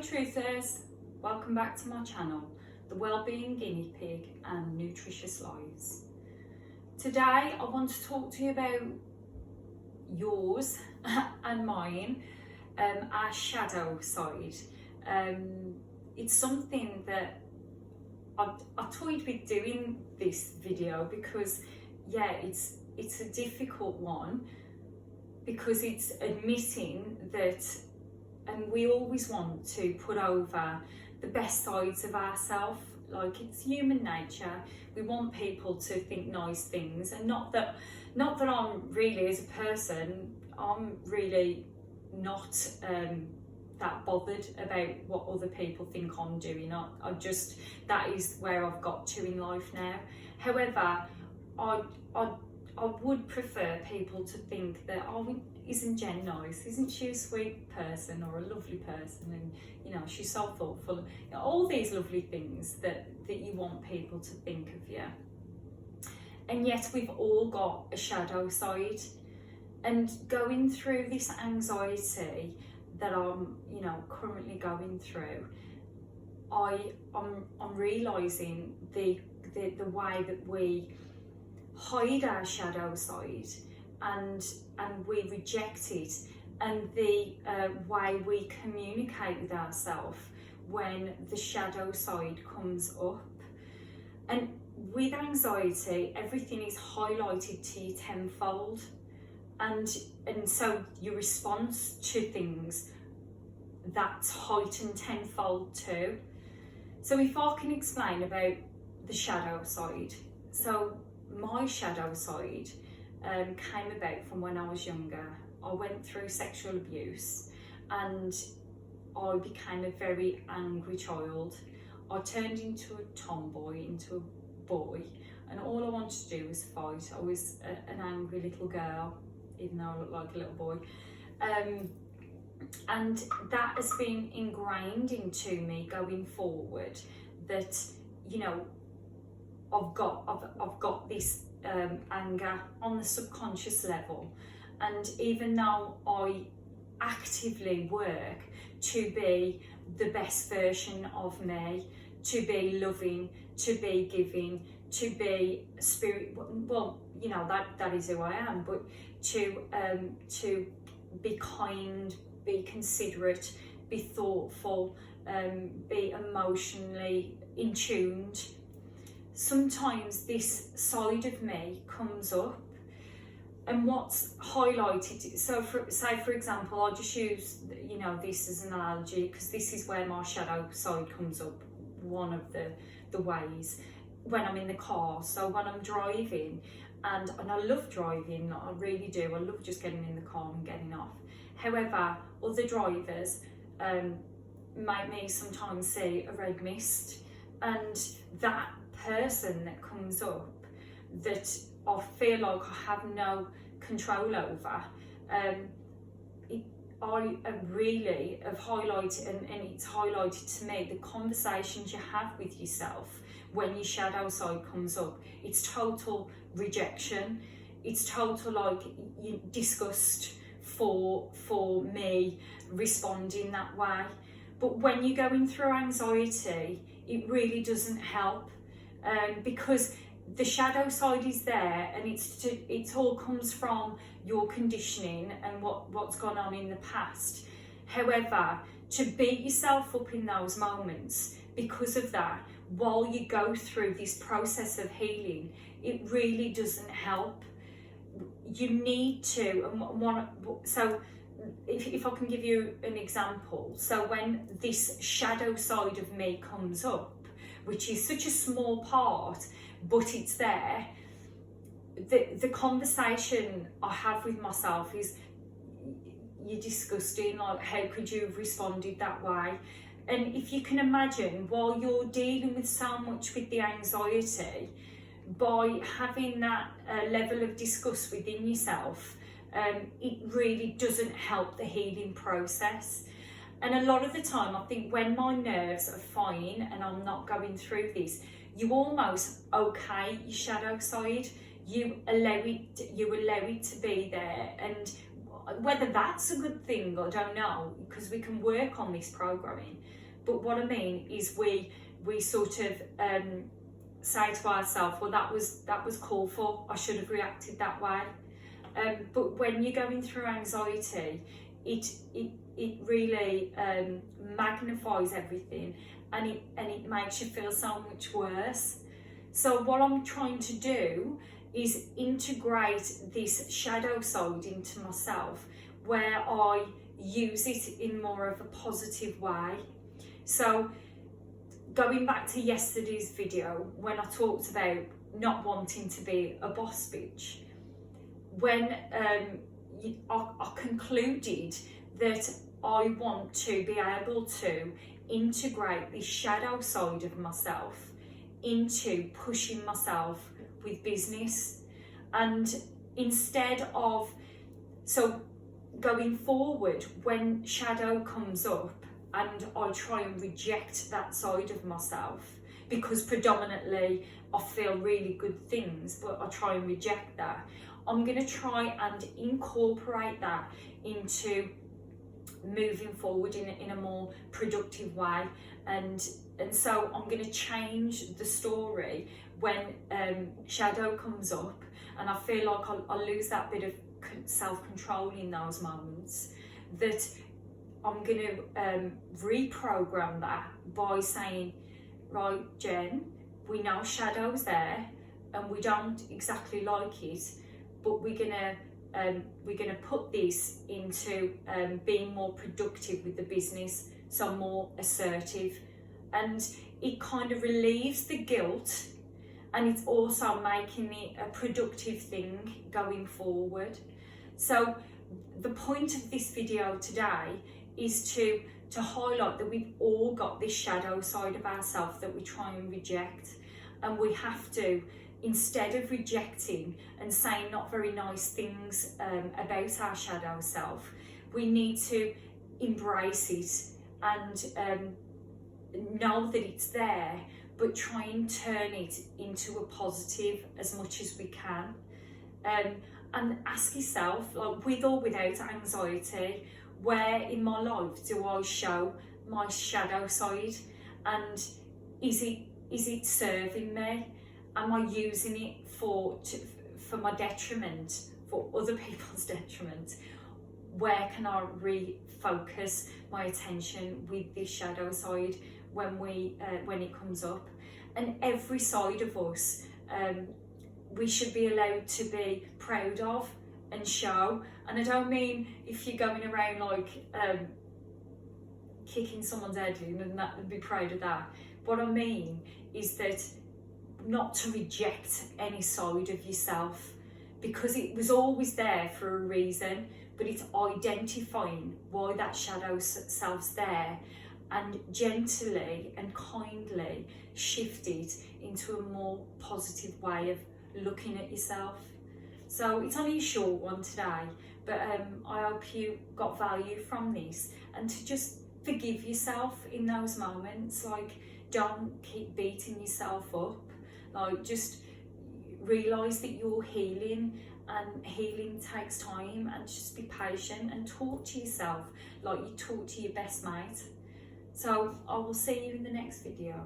Truthers, welcome back to my channel, The Wellbeing Guinea Pig and Nutritious Lives. Today I want to talk to you about yours and mine, our shadow side. It's something that I toyed with doing this video because it's a difficult one, because it's admitting that, and we always want to put over the best sides of ourselves. Like, it's human nature. We want people to think nice things, and not that I'm really, as a person, I'm really not that bothered about what other people think I'm doing. I just, that is where I've got to in life now. However, I would prefer people to think that, oh, isn't Jen nice? Isn't she a sweet person or a lovely person? And, you know, she's so thoughtful. You know, all these lovely things that you want people to think of you. And yet we've all got a shadow side. And going through this anxiety that I'm, you know, currently going through, I'm realising the way that we hide our shadow side and we reject it, and the way we communicate with ourselves when the shadow side comes up. And with anxiety, everything is highlighted to you tenfold, and so your response to things, that's heightened tenfold too. So if I can explain about the shadow side. So my shadow side came about from when I was younger. I went through sexual abuse and I became a very angry child. I turned into a tomboy, into a boy, and all I wanted to do was fight. I was an angry little girl, even though I looked like a little boy. And that has been ingrained into me going forward, that, you know, I've got this anger on the subconscious level, and even though I actively work to be the best version of me, to be loving, to be giving, to be well, you know, that is who I am, but to be kind, be considerate, be thoughtful, be emotionally in tuned. Sometimes this side of me comes up, and what's highlighted, so for example, I'll just use, you know, this as an analogy, because this is where my shadow side comes up, one of the ways, when I'm in the car. So when I'm driving, and I love driving, I really do, I love just getting in the car and getting off. However, other drivers make me sometimes see a red mist, and that person that comes up that I feel like I have no control over, I really have highlighted, and it's highlighted to me, the conversations you have with yourself when your shadow side comes up. It's total rejection, it's total like disgust for me responding that way. But when you're going through anxiety, it really doesn't help, because the shadow side is there, and it all comes from your conditioning and what's gone on in the past. However, to beat yourself up in those moments because of that, while you go through this process of healing, it really doesn't help. You need to, so if I can give you an example, so when this shadow side of me comes up, which is such a small part, but it's there, the conversation I have with myself is, you're disgusting, like, how could you have responded that way? And if you can imagine, while you're dealing with so much with the anxiety, by having that level of disgust within yourself, it really doesn't help the healing process. And a lot of the time, I think when my nerves are fine and I'm not going through this, you almost okay your shadow side. You allow it to be there. And whether that's a good thing, I don't know, because we can work on this programming. But what I mean is we sort of say to ourselves, well, that was called for, I should have reacted that way. But when you're going through anxiety, it really magnifies everything, and it makes you feel so much worse. So what I'm trying to do is integrate this shadow side into myself, where I use it in more of a positive way. So going back to yesterday's video, when I talked about not wanting to be a boss bitch, when I concluded that I want to be able to integrate this shadow side of myself into pushing myself with business. And instead of, so going forward, when shadow comes up and I try and reject that side of myself, because predominantly I feel really good things, but I try and reject that, I'm going to try and incorporate that into moving forward in a more productive way. And so I'm going to change the story when shadow comes up, and I feel like I'll lose that bit of self-control in those moments, that I'm going to reprogram that by saying, right, Jen, we know shadow's there and we don't exactly like it, but we're gonna put this into being more productive with the business, so more assertive, and it kind of relieves the guilt, and it's also making it a productive thing going forward. So the point of this video today is to highlight that we've all got this shadow side of ourselves that we try and reject, and we have to, instead of rejecting and saying not very nice things about our shadow self, we need to embrace it and know that it's there, but try and turn it into a positive as much as we can. And ask yourself, like, with or without anxiety, where in my life do I show my shadow side, and is it serving me? Am I using it for my detriment, for other people's detriment? Where can I refocus my attention with this shadow side when it comes up? And every side of us, we should be allowed to be proud of and show. And I don't mean if you're going around like kicking someone's head in and be proud of that. What I mean is that not to reject any side of yourself, because it was always there for a reason, but it's identifying why that shadow self's there and gently and kindly shift it into a more positive way of looking at yourself. So it's only a short one today, but I hope you got value from this, and to just forgive yourself in those moments. Like, don't keep beating yourself up. Like, just realise that you're healing, and healing takes time, and just be patient and talk to yourself like you talk to your best mate. So I will see you in the next video.